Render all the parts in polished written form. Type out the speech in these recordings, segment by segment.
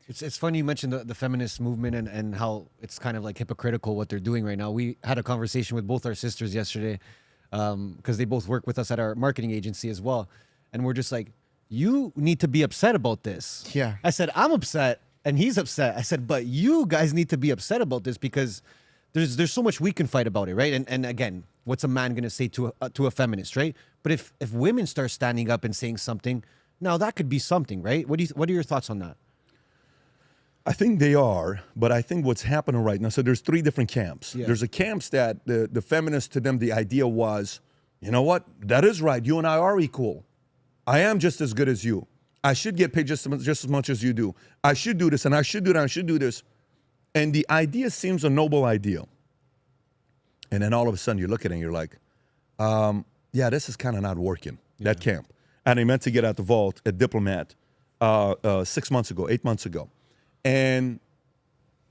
It's funny you mentioned the feminist movement and how it's kind of like hypocritical what they're doing right now. We had a conversation with both our sisters yesterday because they both work with us at our marketing agency as well. And we're just like, you need to be upset about this. Yeah. I said, I'm upset and he's upset. I said, but you guys need to be upset about this because there's so much we can fight about it, right? And again, what's a man going to say to a feminist, right? But if women start standing up and saying something, now that could be something, right? What are your thoughts on that? I think they are, but I think what's happening right now, so there's three different camps. Yeah. There's a camps that the feminists, to them, the idea was, you know what, that is right. You and I are equal. I am just as good as you. I should get paid just as much as you do. I should do this, and I should do that, and I should do this. And the idea seems a noble idea. And then all of a sudden you look at it and you're like, yeah, this is kind of not working, that camp. And I meant to get out the vault at Diplomat 8 months ago. And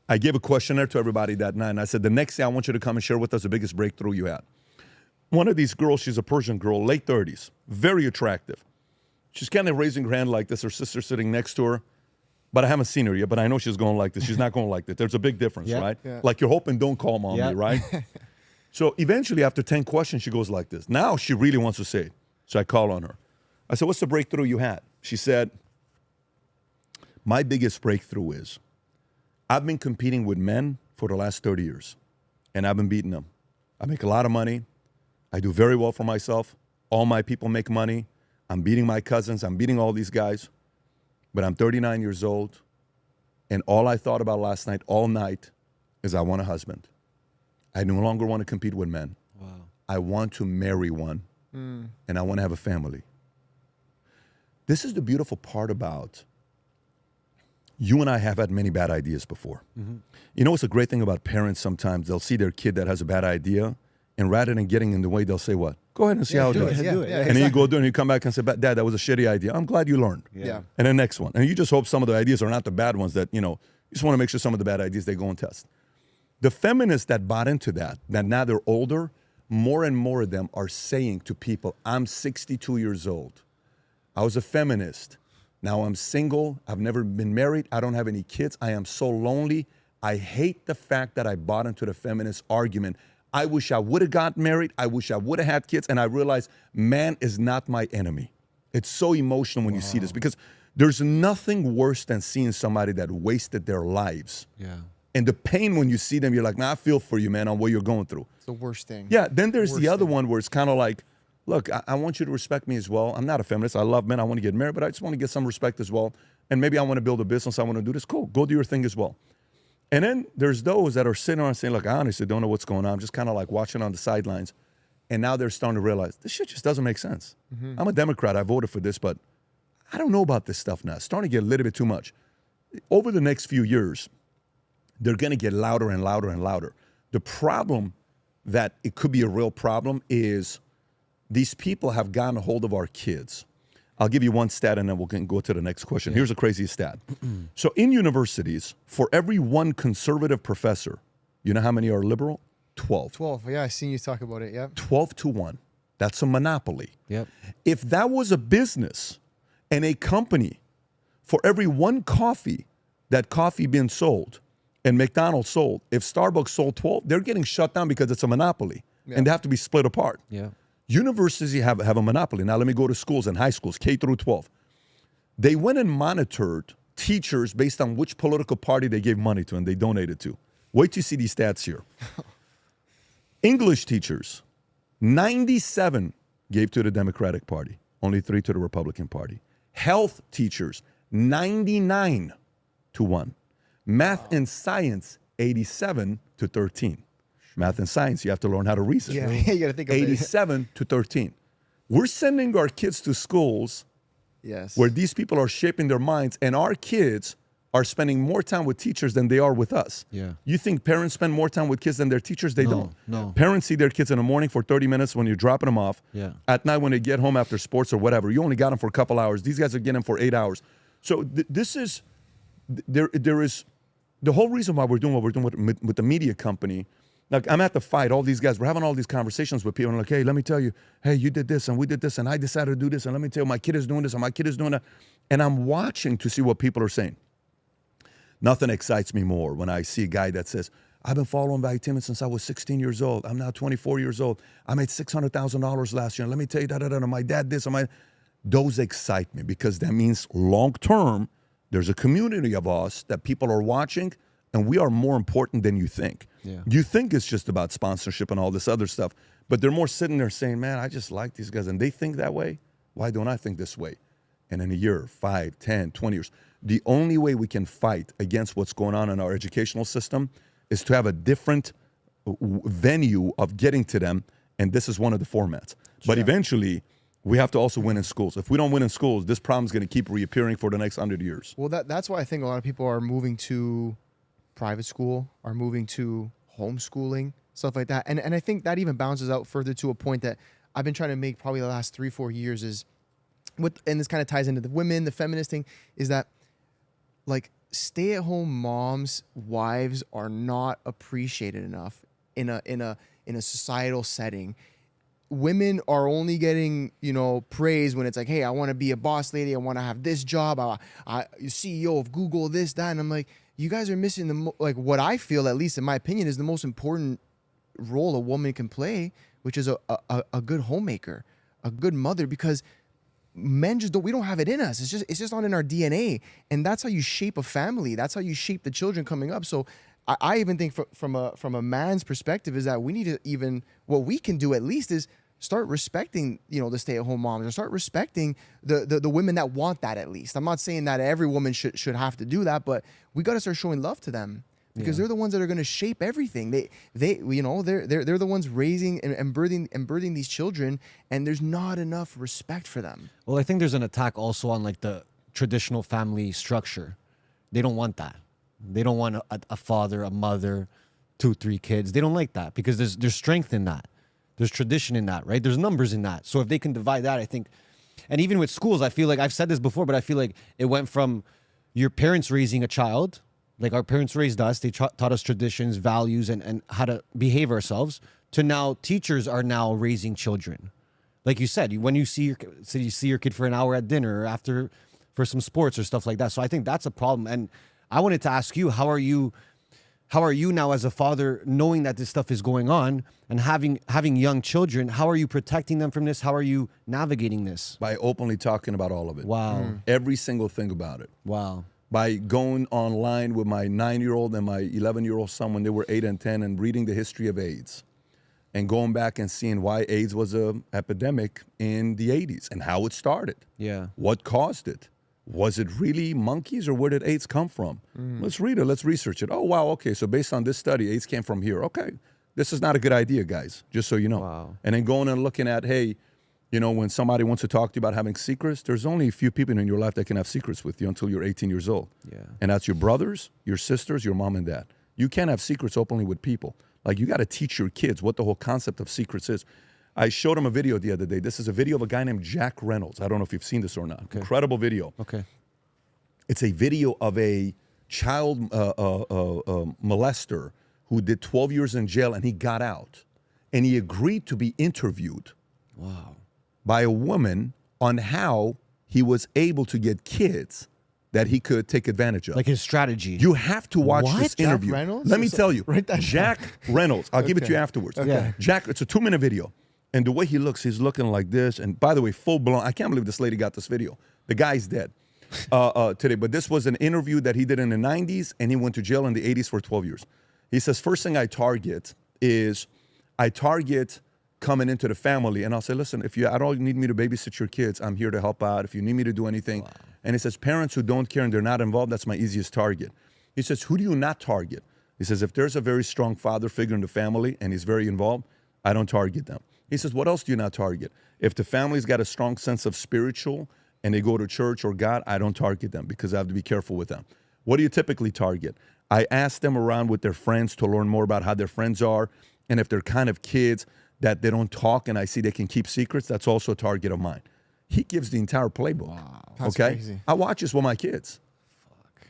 I gave a questionnaire to everybody that night, and I said, the next day I want you to come and share with us the biggest breakthrough you had. One of these girls, she's a Persian girl, late 30s, very attractive. She's kind of raising her hand like this, her sister sitting next to her, but I haven't seen her yet, but I know she's going like this. She's not going like this. There's a big difference, right? Yeah. Like you're hoping, don't call mommy, right? So eventually, after 10 questions, she goes like this. Now she really wants to say it. So I call on her. I said, what's the breakthrough you had? She said, my biggest breakthrough is I've been competing with men for the last 30 years, and I've been beating them. I make a lot of money. I do very well for myself. All my people make money. I'm beating my cousins. I'm beating all these guys. But I'm 39 years old, and all I thought about last night, all night, is I want a husband. I no longer want to compete with men. Wow. I want to marry one, and I want to have a family. This is the beautiful part about you and I have had many bad ideas before. You know what's a great thing about parents sometimes? They'll see their kid that has a bad idea, and rather than getting in the way, they'll say what? Go ahead and see how it goes. do it. And then you go do it and you come back and say, Dad, that was a shitty idea. I'm glad you learned. Yeah. And the next one. And you just hope some of the ideas are not the bad ones that, you just want to make sure some of the bad ideas they go and test. The feminists that bought into that now they're older, more and more of them are saying to people, I'm 62 years old. I was a feminist. Now I'm single. I've never been married. I don't have any kids. I am so lonely. I hate the fact that I bought into the feminist argument. I wish I would have got married. I wish I would have had kids. And I realized man is not my enemy. It's so emotional when you see this because there's nothing worse than seeing somebody that wasted their lives. Yeah. And the pain when you see them, you're like, nah, I feel for you, man, on what you're going through. It's the worst thing. Yeah, then there's the other one where it's kind of like, look, I want you to respect me as well. I'm not a feminist. I love men. I want to get married, but I just want to get some respect as well. And maybe I want to build a business. I want to do this. Cool. Go do your thing as well. And then there's those that are sitting around saying, look, I honestly don't know what's going on. I'm just kind of like watching on the sidelines. And now they're starting to realize this shit just doesn't make sense. I'm a Democrat. I voted for this, but I don't know about this stuff now. It's starting to get a little bit too much. Over the next few years, they're going to get louder and louder and louder. The problem that it could be a real problem is these people have gotten a hold of our kids. I'll give you one stat and then we'll go to the next question. Here's a crazy stat. So in universities, for every one conservative professor, you know how many are liberal? 12. 12. Yeah, I seen you talk about it. Yeah. 12 to 1. That's a monopoly. Yep. If that was a business and a company, for every one coffee that coffee being sold and McDonald's sold, if Starbucks sold 12, they're getting shut down because it's a monopoly and they have to be split apart. Yeah. Universities have a monopoly. Now let me go to schools and high schools, K through 12. They went and monitored teachers based on which political party they gave money to and they donated to. Wait till you see these stats here. English teachers, 97 gave to the Democratic Party, only 3 to the Republican Party. Health teachers, 99 to 1. Math and science, 87 to 13. Math and science, you have to learn how to reason. Yeah, you got to think of it. 87 to 13. We're sending our kids to schools Yes. where these people are shaping their minds, and our kids are spending more time with teachers than they are with us. Yeah. You think parents spend more time with kids than their teachers? They don't. No. Parents see their kids in the morning for 30 minutes when you're dropping them off. Yeah. At night when they get home after sports or whatever, you only got them for a couple hours. These guys are getting them for 8 hours. So this is, there is, the whole reason why we're doing what we're doing with the media company. Like, I'm at the fight, all these guys, we're having all these conversations with people, and like, hey, let me tell you, hey, you did this, and we did this, and I decided to do this, and let me tell you, my kid is doing this, and my kid is doing that. And I'm watching to see what people are saying. Nothing excites me more when I see a guy that says, I've been following Vitamin since I was 16 years old. I'm now 24 years old. I made $600,000 last year. Let me tell you, my dad this, those excite me because that means long term, there's a community of us that people are watching, and we are more important than you think. Yeah. You think it's just about sponsorship and all this other stuff, but they're more sitting there saying, man, I just like these guys, and they think that way. Why don't I think this way? And in a year, 5, 10, 20 years, the only way we can fight against what's going on in our educational system is to have a different venue of getting to them, and this is one of the formats. But eventually, we have to also win in schools. If we don't win in schools, this problem's going to keep reappearing for the next 100 years. Well, that's why I think a lot of people are moving to private school, are moving to homeschooling, stuff like that. And I think that even bounces out further to a point that I've been trying to make probably the last 3-4 years is, and this kind of ties into the women, the feminist thing, is that like stay-at-home moms, wives are not appreciated enough in a societal setting. Women are only getting, praise when it's like, hey, I want to be a boss lady. I want to have this job. I CEO of Google, this, that. And I'm like, you guys are missing what I feel, at least in my opinion, is the most important role a woman can play, which is a good homemaker, a good mother, because men we don't have it in us. It's just not in our DNA. And that's how you shape a family. That's how you shape the children coming up. So I even think from a man's perspective is that we need to what we can do at least is start respecting, the stay-at-home moms, or start respecting the women that want that at least. I'm not saying that every woman should have to do that, but we got to start showing love to them because they're the ones that are going to shape everything. They're the ones raising and birthing these children, and there's not enough respect for them. Well, I think there's an attack also on like the traditional family structure. They don't want that. They don't want a father, a mother, 2, 3 kids. They don't like that because there's strength in that. There's tradition in that, right? There's numbers in that. So if they can divide that, I think, and even with schools, I feel like I've said this before, but I feel like it went from your parents raising a child, like our parents raised us, they taught us traditions, values, and how to behave ourselves, to now teachers are now raising children. Like you said, when you see your kid for an hour at dinner or after for some sports or stuff like that. So I think that's a problem. And I wanted to ask you, how are you now as a father, knowing that this stuff is going on and having young children? How are you protecting them from this? How are you navigating this? By openly talking about all of it. Wow. Every single thing about it. Wow. By going online with my 9-year-old and my 11-year-old son when they were 8 and 10 and reading the history of AIDS and going back and seeing why AIDS was an epidemic in the 80s and how it started. Yeah. What caused it? Was it really monkeys, or where did AIDS come from? Let's read it. Let's research it. Oh, wow. Okay. So based on this study, AIDS came from here. Okay. This is not a good idea, guys, just so you know. Wow. And then going and looking at, hey, when somebody wants to talk to you about having secrets, there's only a few people in your life that can have secrets with you until you're 18 years old. Yeah. And that's your brothers, your sisters, your mom and dad. You can't have secrets openly with people. Like, you got to teach your kids what the whole concept of secrets is. I showed them a video the other day. This is a video of a guy named Jack Reynolds. I don't know if you've seen this or not. Okay. Incredible video. Okay. It's a video of a child molester who did 12 years in jail, and he got out. And he agreed to be interviewed by a woman on how he was able to get kids that he could take advantage of. Like his strategy. You have to watch this Jack interview. Reynolds? Let me tell you. Write that Jack Reynolds. I'll give it to you afterwards. Yeah. Jack, it's a 2-minute video. And the way he looks, he's looking like this. And by the way, full blown. I can't believe this lady got this video. The guy's dead today. But this was an interview that he did in the 90s, and he went to jail in the 80s for 12 years. He says, first thing I target coming into the family, and I'll say, listen, if you at all need me to babysit your kids, I'm here to help out. If you need me to do anything. Wow. And he says, parents who don't care and they're not involved, that's my easiest target. He says, who do you not target? He says, if there's a very strong father figure in the family and he's very involved, I don't target them. He says, what else do you not target? If the family's got a strong sense of spiritual and they go to church or God, I don't target them because I have to be careful with them. What do you typically target? I ask them around with their friends to learn more about how their friends are. And if they're kind of kids that they don't talk and I see they can keep secrets, that's also a target of mine. He gives the entire playbook. Wow. That's okay? crazy. I watch this with my kids.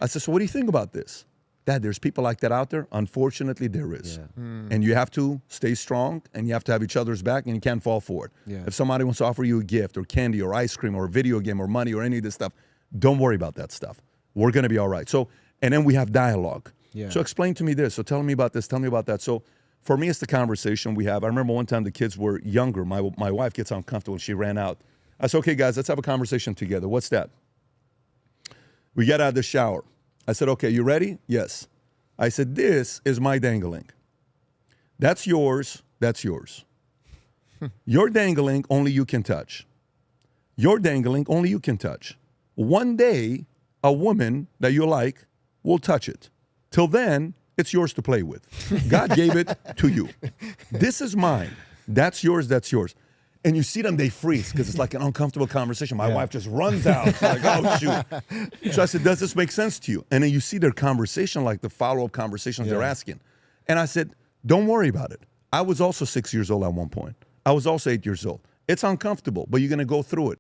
I said, so what do you think about this? Dad, there's people like that out there. Unfortunately, there is. Yeah. And you have to stay strong and you have to have each other's back and you can't fall for it. Yeah. If somebody wants to offer you a gift or candy or ice cream or a video game or money or any of this stuff, don't worry about that stuff. We're going to be all right. So And then we have dialogue. Yeah. So explain to me this. So tell me about this. Tell me about that. So for me, it's the conversation we have. I remember one time the kids were younger. My wife gets uncomfortable and she ran out. I said, okay, guys, let's have a conversation together. What's that? We get out of the shower. I said, okay, you ready? Yes. I said, this is my dangling. That's yours. That's yours. Your dangling, only you can touch. Your dangling, only you can touch. One day, a woman that you like will touch it. Till then, it's yours to play with. God gave it to you. This is mine. That's yours. That's yours. And you see them, they freeze because it's like an uncomfortable conversation. My wife just runs out. She's like, oh, shoot. So I said, does this make sense to you? And then you see their conversation, like the follow-up conversations they're asking. And I said, don't worry about it. I was also 6 years old at one point. I was also 8 years old. It's uncomfortable, but you're going to go through it.